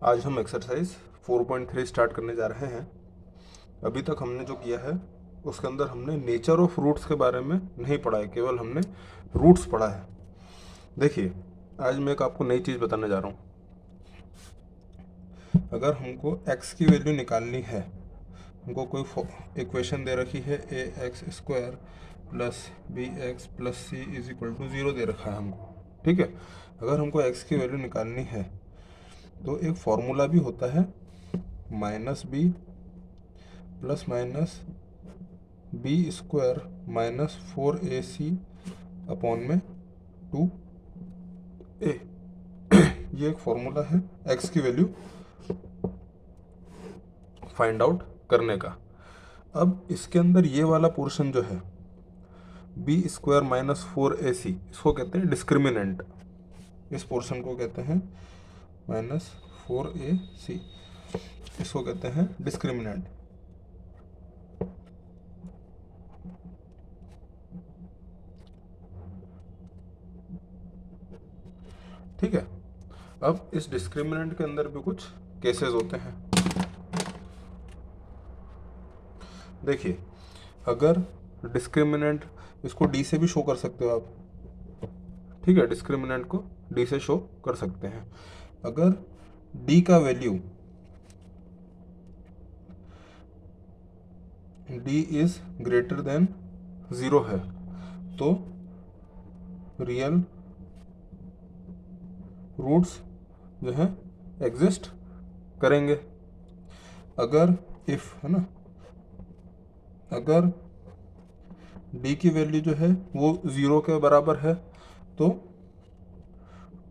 आज हम exercise 4.3 start करने जा रहे हैं। अभी तक हमने जो किया है उसके अंदर हमने नेचर ऑफ रूट्स के बारे में नहीं पढ़ा है, केवल हमने रूट्स पढ़ा है। देखिए, आज मैं एक आपको नई चीज़ बताने जा रहा हूँ। अगर हमको x की वैल्यू निकालनी है, हमको कोई इक्वेशन दे रखी है ax² plus bx plus c is equal to 0 दे रखा है हमको, ठीक है। अगर हमको x की वैल्यू निकालनी है तो एक फॉर्मूला भी होता है -b plus minus b² minus 4ac upon में 2a। ये एक फॉर्मूला है x की वैल्यू फाइंड आउट करने का। अब इसके अंदर ये वाला पोर्शन जो है b² माइनस 4ac, इसको कहते हैं डिस्क्रिमिनेंट। इस पोर्शन को कहते हैं -4ac, इसको कहते हैं डिस्क्रिमिनेंट। ठीक है। अब इस डिस्क्रिमिनेंट के अंदर भी कुछ केसेस होते हैं। देखिए, अगर डिस्क्रिमिनेंट, इसको डी से भी शो कर सकते हो आप, ठीक है। डिस्क्रिमिनेंट को डी से शो कर सकते हैं। अगर डी का value D is greater than 0 है तो रियल रूट्स जो है एग्जिस्ट करेंगे। अगर इफ, है ना, अगर d की वैल्यू जो है वो 0 के बराबर है तो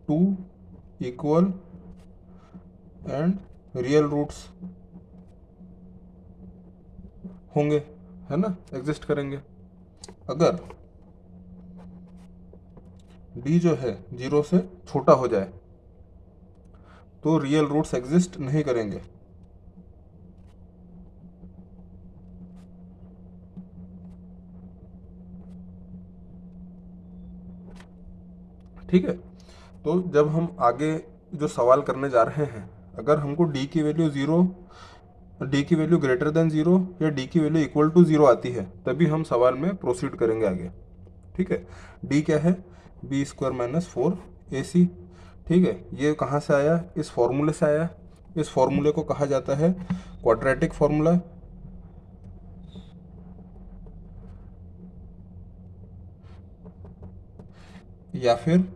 2 इक्वल एंड रियल रूट्स होंगे, है ना, एग्जिस्ट करेंगे। अगर d जो है 0 से छोटा हो जाए तो रियल रूट्स एग्जिस्ट नहीं करेंगे। ठीक है। तो जब हम आगे जो सवाल करने जा रहे हैं, अगर हमको d की वैल्यू 0, d की वैल्यू ग्रेटर देन 0 या d की वैल्यू इक्वल टू 0 आती है, तभी हम सवाल में प्रोसीड करेंगे आगे। ठीक है। d क्या है? b² minus 4ac। ठीक है। ये कहाँ से आया? इस फॉर्मूले से आया। इस फॉर्मूले को कहा जाता है क्वाड्रेटिक फॉर्मूला, या फिर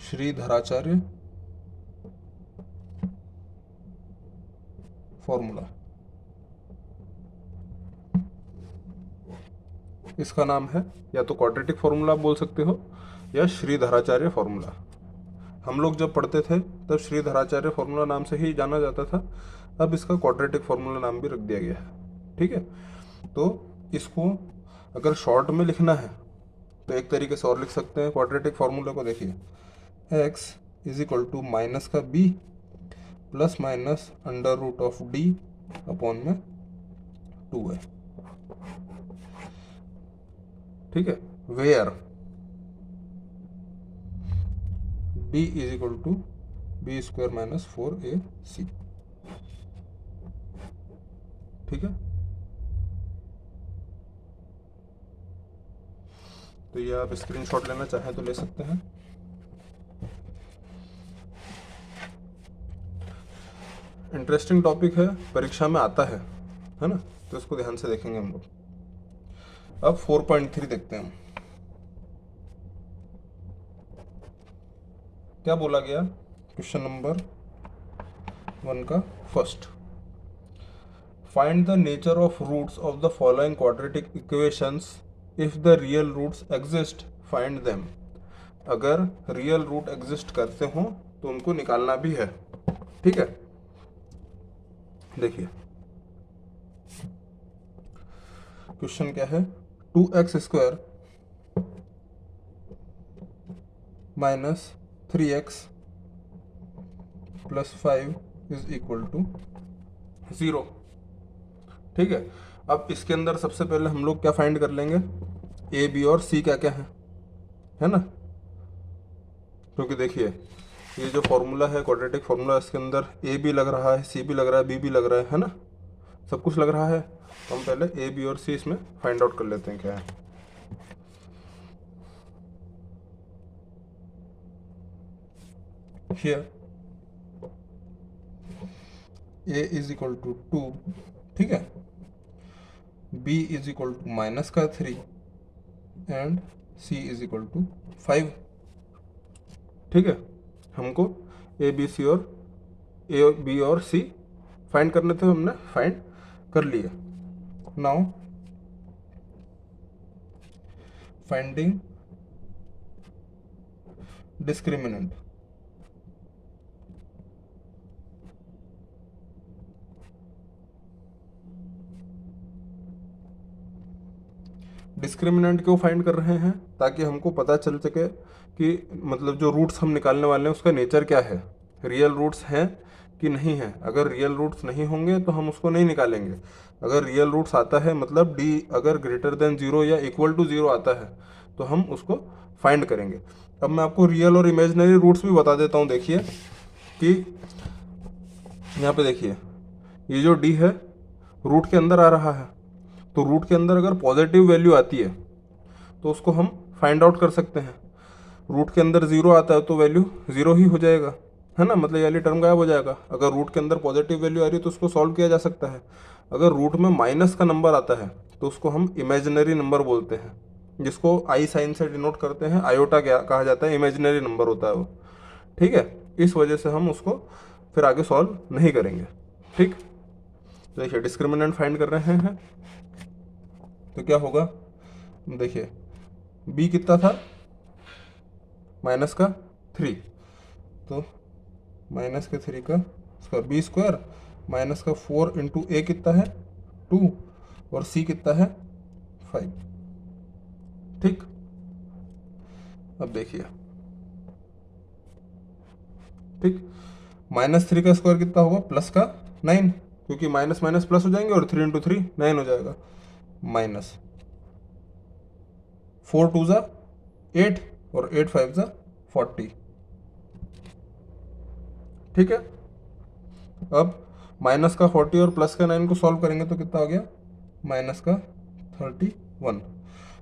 श्रीधराचार्य फॉर्मूला। इसका नाम है या तो क्वाड्रेटिक फॉर्मूला बोल सकते हो या श्रीधराचार्य फॉर्मूला। हम लोग जब पढ़ते थे तब श्रीधराचार्य फॉर्मूला नाम से ही जाना जाता था, अब इसका क्वाड्रेटिक फॉर्मूला नाम भी रख दिया गया है। ठीक है। तो इसको अगर शॉर्ट में लिखना है तो एक तरीके से और लिख सकते हैं क्वाड्रेटिक फॉर्मूला को। देखिए, x is equal to minus का b plus minus under root of d upon में 2 है। ठीक है। Where d is equal to b² minus 4ac। ठीक है। तो ये आप स्क्रीनशॉट लेना चाहें तो ले सकते हैं। इंटरेस्टिंग टॉपिक है, परीक्षा में आता है ना, तो इसको ध्यान से देखेंगे हम लोग। अब 4.3 देखते हैं हम। क्या बोला गया? क्वेश्चन नंबर 1 का first, find the nature of roots of the following quadratic equations if the real roots exist find them. अगर रियल रूट एग्जिस्ट करते हो तो उनको निकालना भी है। ठीक है। देखिए, क्वेश्चन क्या है? 2x² minus 3x plus 5 is equal to 0। ठीक है। अब इसके अंदर सबसे पहले हम लोग क्या फाइंड कर लेंगे? a b और c क्या क्या है ना। क्योंकि देखिए ये जो फॉर्मूला है क्वाड्रेटिक फार्मूला, इसके अंदर ए भी लग रहा है, सी भी लग रहा है, बी भी लग रहा है ना, सब कुछ लग रहा है। तो हम पहले ए बी और सी इसमें फाइंड आउट कर लेते हैं क्या है। Here A is equal to 2, ठीक है, B is equal to -3 and C is equal to 5, ठीक है। हमको ए बी सी और ए बी और सी फाइंड करने थे, हमने फाइंड कर लिए। Now finding discriminant. डिस्क्रिमिनेंट क्यों फाइंड कर रहे हैं? ताकि हमको पता चल सके कि मतलब जो रूट्स हम निकालने वाले हैं उसका नेचर क्या है, रियल रूट्स हैं कि नहीं है। अगर रियल रूट्स नहीं होंगे तो हम उसको नहीं निकालेंगे। अगर रियल रूट्स आता है मतलब डी अगर ग्रेटर देन 0 या इक्वल टू 0 आता है तो हम उसको फाइंड करेंगे। अब मैं आपको रियल और इमेजिनरी रूट्स भी बता देता हूँ। देखिए कि यहाँ पे देखिए ये जो डी है रूट के अंदर आ रहा है, तो रूट के अंदर अगर पॉजिटिव वैल्यू आती है तो उसको हम फाइंड आउट कर सकते हैं। रूट के अंदर 0 आता है तो वैल्यू 0 ही हो जाएगा, है ना, मतलब ये वाली टर्म गायब हो जाएगा। अगर रूट के अंदर पॉजिटिव वैल्यू आ रही है तो उसको सॉल्व किया जा सकता है। अगर रूट में माइनस का नंबर आता है तो उसको हम इमेजिनरी नंबर बोलते हैं, जिसको आई साइन से डिनोट करते हैं, आयोटा क्या कहा जाता है, इमेजिनरी नंबर होता है वो, ठीक है। इस वजह से हम उसको फिर आगे सॉल्व नहीं करेंगे, ठीक। तो देखिए डिस्क्रिमिनेंट फाइंड कर रहे हैं तो क्या होगा, देखिए बी कितना था, -3, तो -3 का स्क्वायर बी स्क्वायर -4 इंटू ए कितना है 2 और सी कितना है 5, ठीक। अब देखिए ठीक, -3 का स्क्वायर कितना होगा प्लस का 9, क्योंकि माइनस माइनस प्लस हो जाएंगे और 3 इंटू 3 9 हो जाएगा, -4 2 ज़ा 8 और 8 5 ज़ा 40, ठीक है। अब माइनस का 40 और प्लस का 9 को सॉल्व करेंगे तो कितना आ गया, -31।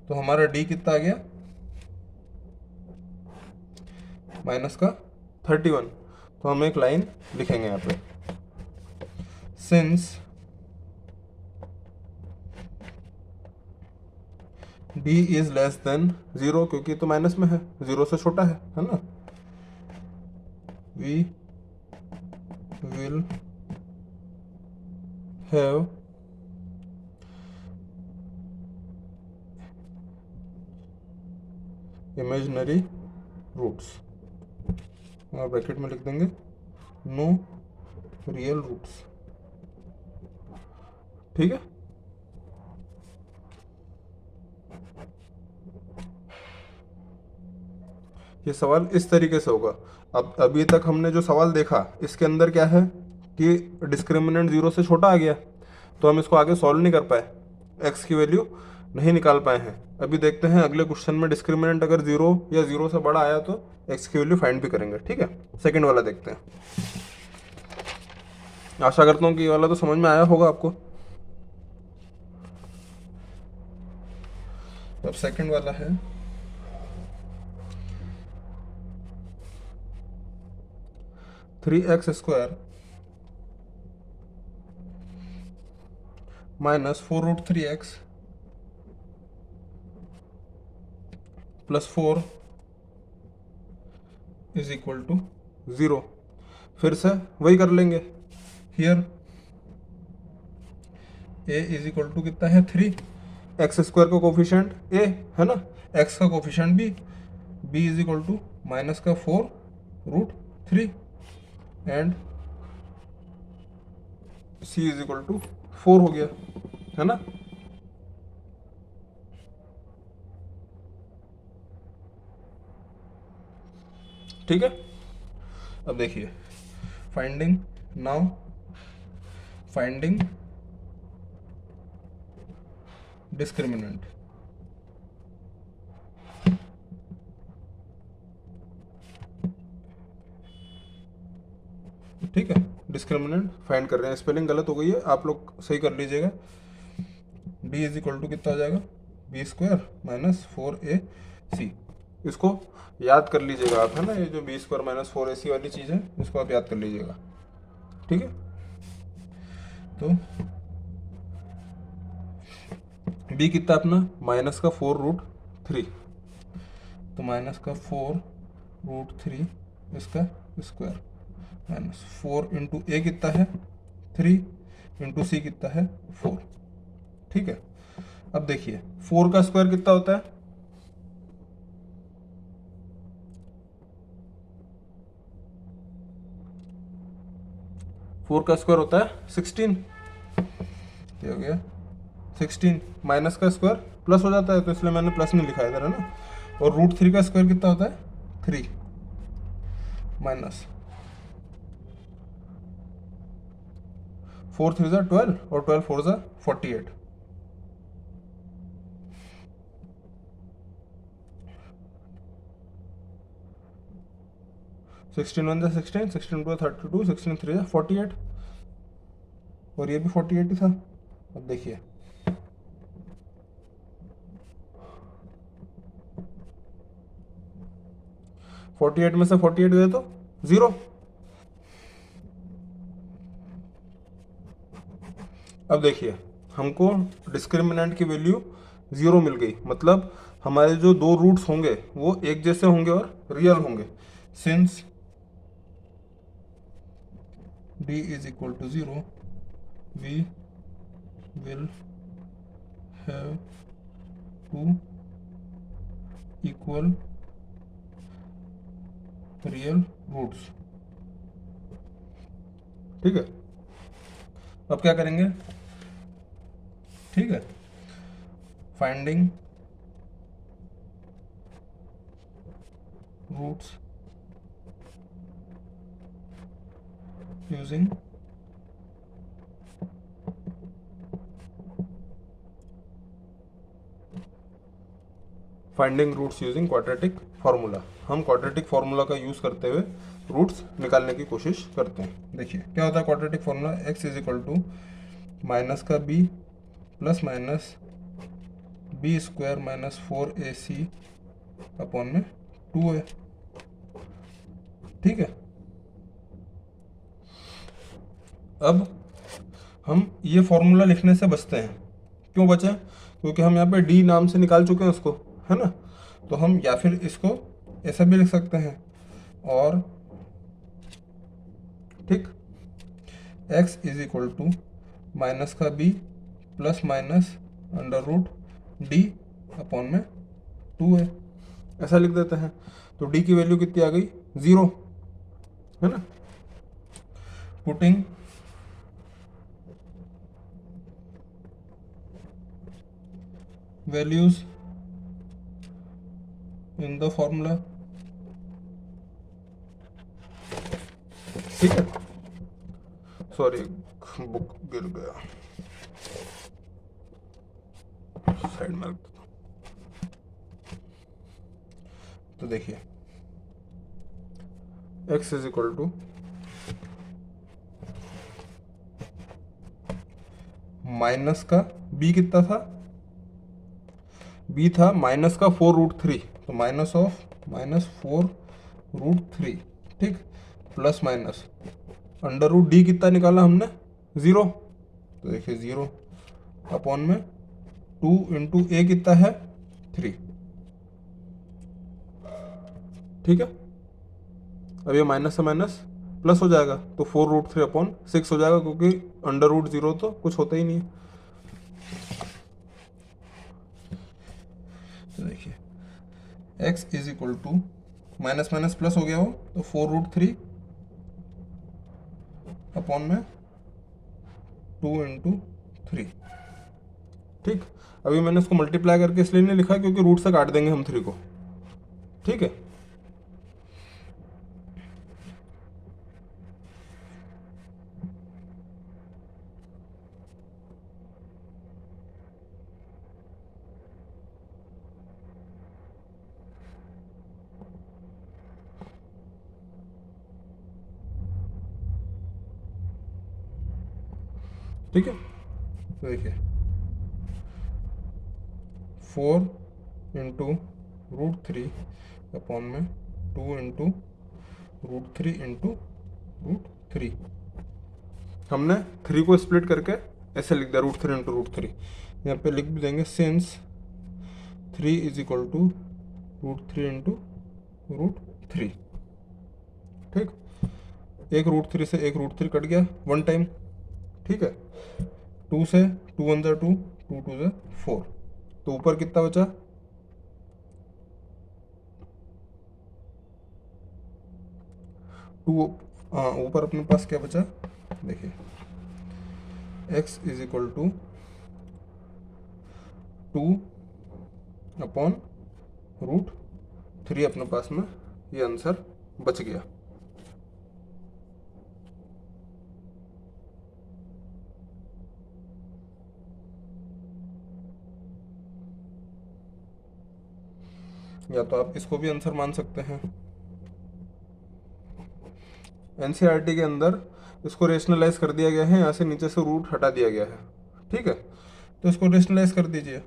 तो हमारा डी कितना आ गया, -31। तो हम एक लाइन लिखेंगे यहाँ पे, since d is less than 0, क्योंकि तो माइनस में है, 0 से छोटा है ना, we will have imaginary roots, और ब्रैकेट में लिख देंगे नो रियल रूट्स, ठीक है। ये सवाल इस तरीके से होगा। अब अभी तक हमने जो सवाल देखा इसके अंदर क्या है कि डिस्क्रिमिनेंट 0 से छोटा आ गया, तो हम इसको आगे सॉल्व नहीं कर पाए, एक्स की वैल्यू नहीं निकाल पाए हैं। अभी देखते हैं अगले क्वेश्चन में डिस्क्रिमिनेंट अगर 0 या 0 से बड़ा आया तो एक्स की वैल्यू फाइंड भी करेंगे, ठीक है। सेकंड वाला देखते हैं। आशा करता हूँ कि ये वाला तो समझ में आया होगा आपको। अब सेकंड वाला है 3x² -4√3x +4 is equal to 0। फिर से वही कर लेंगे। Here a is equal to कितना है 3, x² का कोफिशिएंट a है ना, x का coefficient b is equal to -4√3 and c is equal to 4 हो गया, है ना। ठीक है। अब देखिए फाइंडिंग नाउ फाइंडिंग डिस्क्रिमिनेंट। ठीक है, डिस्क्रिमिनेंट फाइंड कर रहे हैं। स्पेलिंग गलत हो गई है, आप लोग सही कर लीजिएगा। डी इज इक्वल टू कितना हो जाएगा, बी स्क्वायर माइनस 4ac। इसको याद कर लीजिएगा आप, है ना, ये जो बी स्क्वायर माइनस 4ac वाली चीज़ है, इसको आप याद कर लीजिएगा। ठीक है, तो बी कितना अपना माइनस का 4√3, तो माइनस का 4√3 इसका स्क्वायर माइनस 4 इंटू ए कितना है 3 इंटू सी कितना है 4। ठीक है, अब देखिए 4 का स्क्वायर कितना होता है, फोर का स्क्वायर होता है 16। क्या हो गया 16, माइनस का स्क्वायर प्लस हो जाता है, तो इसलिए मैंने प्लस नहीं लिखा इधर, है ना। और √3 का स्क्वायर कितना होता है 3 माइनस 4 3 12 और 12 4 48। 16 1 16, 16 2 32, 16 3 48, और ये भी 48 ही था। अब देखिए 48 में से 48 गए तो 0। अब देखिए हमको डिस्क्रिमिनेंट की वैल्यू 0 मिल गई, मतलब हमारे जो दो रूट्स होंगे वो एक जैसे होंगे और रियल होंगे। Since d is equal to 0, we will have two equal real roots। ठीक है, अब क्या करेंगे, ठीक है, finding roots using finding roots using quadratic formula. हम क्वाड्रेटिक फार्मूला का यूज़ करते हुए रूट्स निकालने की कोशिश करते हैं। देखिए क्या होता है quadratic formula, x is equal to minus का b plus minus B square minus 4ac upon में 2 है। ठीक है, अब हम ये फॉर्मूला लिखने से बचते हैं। क्यों बचे, क्योंकि हम यहाँ पे d नाम से निकाल चुके हैं उसको, है ना। तो हम या फिर इसको ऐसा भी लिख सकते हैं, और ठीक x is equal to minus का b plus minus √d upon में 2 है, ऐसा लिख देते हैं। तो d की वैल्यू कितनी आ गई 0, है ना। Putting values in the formula. ठीक है, सॉरी बुक गिर गया, साइड में रख देता हूं। तो देखिए x is equal to minus का b कितना था, b था माइनस का 4√3, तो माइनस ऑफ माइनस 4√3, ठीक, प्लस माइनस √d कितना निकाला हमने 0, तो देखिए 0 अपॉन में 2 इंटू ए कितना है 3। ठीक है, अब ये माइनस से माइनस प्लस हो जाएगा, तो 4√3 अपॉन 6 हो जाएगा, क्योंकि √0 तो कुछ होता ही नहीं है। तो देखिए x is equal to minus minus plus हो गया हो, तो 4√3 अपॉन में 2 इंटू 3। ठीक, अभी मैंने इसको मल्टीप्लाई करके इसलिए नहीं लिखा क्योंकि रूट से काट देंगे हम 3 को। ठीक है, ठीक है, तो देखिए 4 इंटू √3 अपॉन में 2 इंटू √3 इंटू √3। हमने 3 को स्प्लिट करके ऐसे लिख दिया √3 इंटू √3। यहाँ पे लिख भी देंगे since 3 is equal to √3 into √3। ठीक, एक √3 से एक √3 कट गया वन टाइम। ठीक है, 2 से 2 1 2, 2 2 4, तो ऊपर कितना बचा? 2। हाँ, ऊपर अपने पास क्या बचा देखिए, x is equal to 2 upon √3 अपने पास में ये आंसर बच गया। या तो आप इसको भी आंसर मान सकते हैं। एनसीईआरटी के अंदर इसको रेशनलाइज कर दिया गया है, यहाँ से नीचे से रूट हटा दिया गया है। ठीक है, तो इसको रेशनलाइज कर दीजिए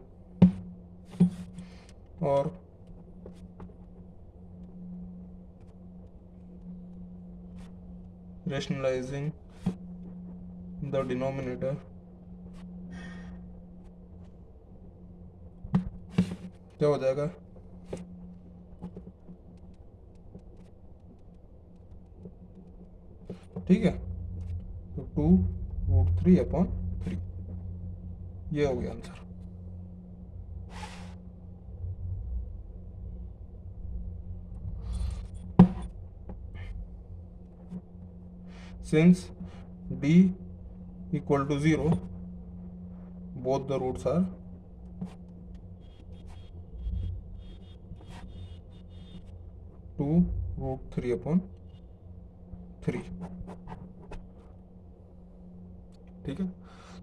और रेशनलाइजिंग द डिनोमिनेटर क्या हो जाएगा? ठीक है, तो 2 √3 अपॉन 3 ये हो गया answer. Since d equal to 0 both the roots are 2 √3 upon 3। ठीक है,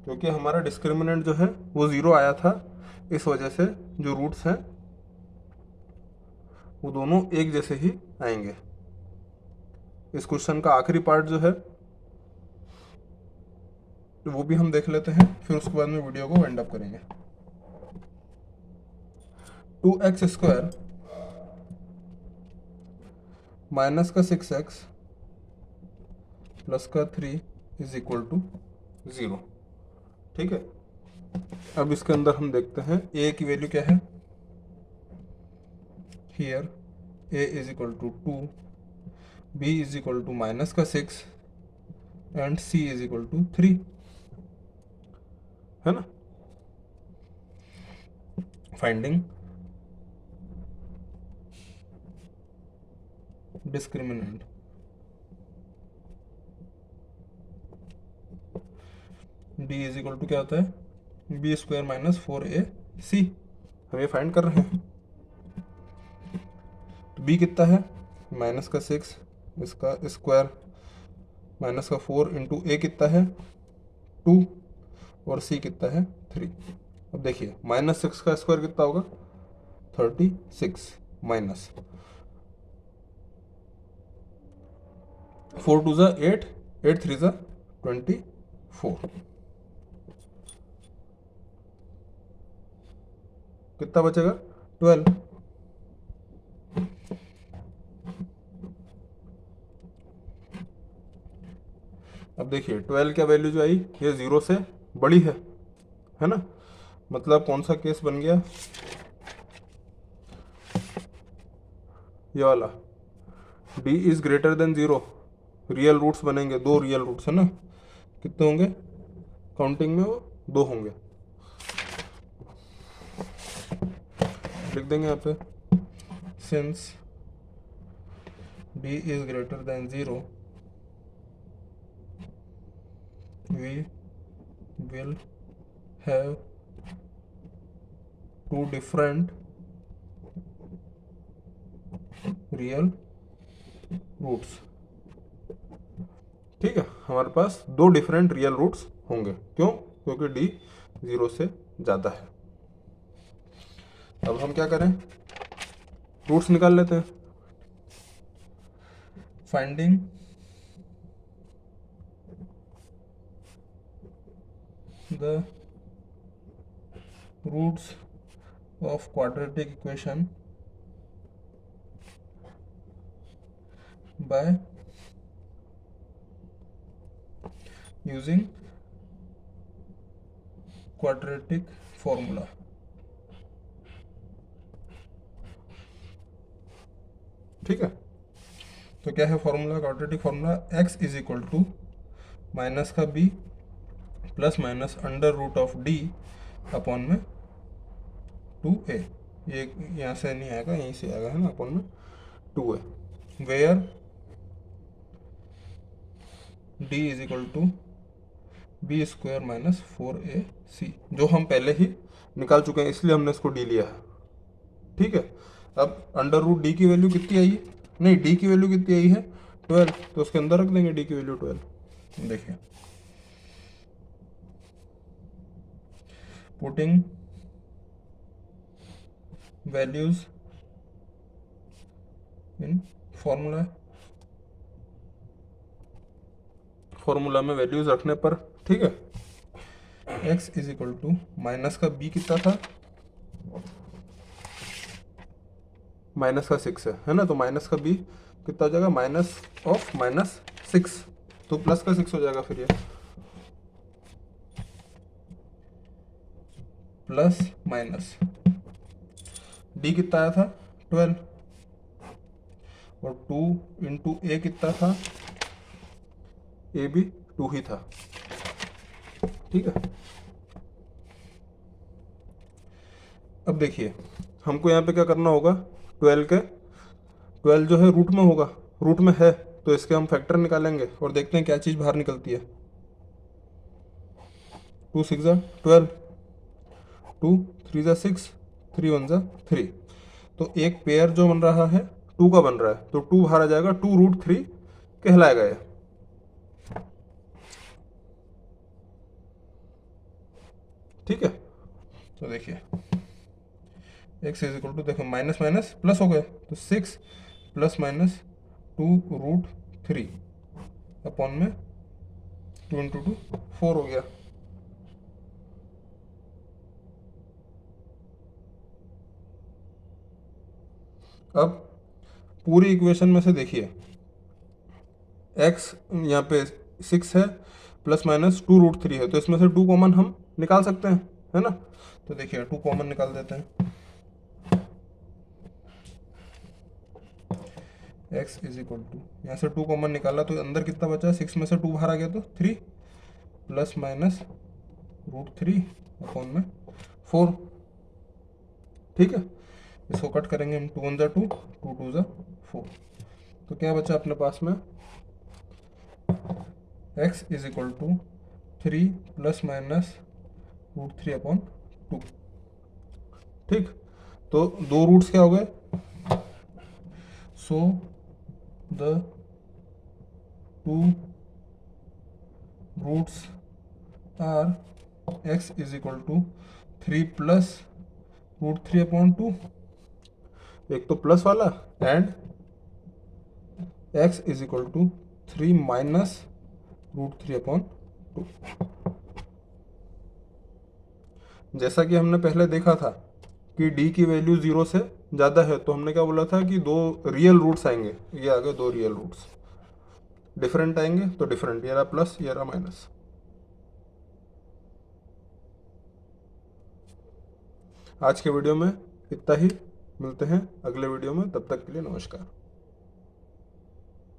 क्योंकि हमारा डिस्क्रिमिनेंट जो है वो 0 आया था, इस वजह से जो रूट्स हैं वो दोनों एक जैसे ही आएंगे। इस क्वेश्चन का आखिरी पार्ट जो है वो भी हम देख लेते हैं, फिर उसके बाद में वीडियो को वाइंड अप करेंगे। 2x² माइनस का 6x प्लस का 3 इज इक्वल टू 0। ठीक है, अब इसके अंदर हम देखते हैं a की वैल्यू क्या है। Here a is equal to 2, b is equal to minus का 6 and c is equal to 3, है ना। Finding discriminant, d is equal to क्या होता है? b² माइनस 4ac, हम ये फाइंड कर रहे हैं। तो b कितना है? माइनस का 6, इसका स्क्वायर माइनस का 4 इंटू a कितना है? 2, और c कितना है? 3। अब देखिए -6 का स्क्वायर कितना होगा? 36 माइनस 4 2 8, 8 3 24, कितना बचेगा? 12। अब देखिए 12 क्या वैल्यू जो आई, ये 0 से बड़ी है ना। मतलब कौन सा केस बन गया? ये वाला, d is greater than 0। Real roots बनेंगे, 2 रियल रूट्स है ना। कितने होंगे? काउंटिंग में वो 2 होंगे। लिख देंगे यहाँ पे, since d is greater than 0 we will have 2 different real roots। ठीक है, हमारे पास 2 डिफरेंट रियल रूट्स होंगे। क्यों? क्योंकि d 0 से ज़्यादा है। अब हम क्या करें? रूट्स निकाल लेते हैं। Finding the roots of quadratic equation by using quadratic formula। ठीक है, तो क्या है formula, quadratic formula x is equal to minus का b plus minus under root of d upon में 2a। ये यहाँ से नहीं आएगा, यहीं से आएगा, है ना, अपॉन में 2a, where d is equal to B square minus 4ac, जो हम पहले ही निकाल चुके हैं, इसलिए हमने इसको d लिया है। ठीक है, अब अंडर रूट डी की वैल्यू कितनी आई है, नहीं डी की वैल्यू कितनी आई है 12, तो उसके अंदर रख देंगे डी की वैल्यू 12। देखिए, putting values in formula, formula में वैल्यूज रखने पर, ठीक है, x is equal to minus का b कितना था, माइनस का 6 है ना, तो माइनस का b कितना हो जाएगा, माइनस ऑफ माइनस 6, तो प्लस का 6 हो जाएगा, फिर ये प्लस माइनस d कितना आया था 12, और 2 इंटू ए कितना था, ए भी 2 ही था। ठीक है, अब देखिए हमको यहाँ पे क्या करना होगा, 12 जो है रूट में होगा, रूट में है तो इसके हम फैक्टर निकालेंगे और देखते हैं क्या चीज़ बाहर निकलती है। 2 6 12, 2 3 6, 3 1 3, तो एक पेयर जो बन रहा है 2 का बन रहा है, तो 2 बाहर आ जाएगा, 2√3 कहलाएगा ये। ठीक है, तो देखिए x इज इक्वल टू, देखो माइनस माइनस प्लस हो गए, तो 6 प्लस माइनस 2√3 अपॉन में 2 इंटू 2 4 हो गया। अब पूरी इक्वेशन में से देखिए x यहाँ पे 6 है, प्लस माइनस 2√3 है, तो इसमें से 2 कॉमन हम निकाल सकते हैं, है ना, तो देखिए 2 कॉमन निकाल देते हैं। x इज इक्वल टू, यहाँ से 2 कॉमन निकाला तो अंदर कितना बचा, 6 में से 2 बाहर आ गया तो 3, प्लस माइनस √3 अपॉन में 4। ठीक है, इसको कट करेंगे हम, 2 1 जा 2, 2 2 जा 4, तो क्या बचा अपने पास में, x is equal to 3 plus minus √3 upon 2। ठीक, तो 2 रूट्स क्या हो गए, so the 2 roots are x is equal to 3 plus √3 upon 2, एक तो प्लस वाला, and x is equal to 3 minus √3 upon 2। जैसा कि हमने पहले देखा था कि d की वैल्यू 0 से ज़्यादा है, तो हमने क्या बोला था कि 2 रियल रूट्स आएंगे, ये आ गए 2 रियल रूट्स, डिफरेंट आएंगे तो डिफरेंट, ये रहा प्लस, ये रहा माइनस। आज के वीडियो में इतना ही, मिलते हैं अगले वीडियो में, तब तक के लिए नमस्कार।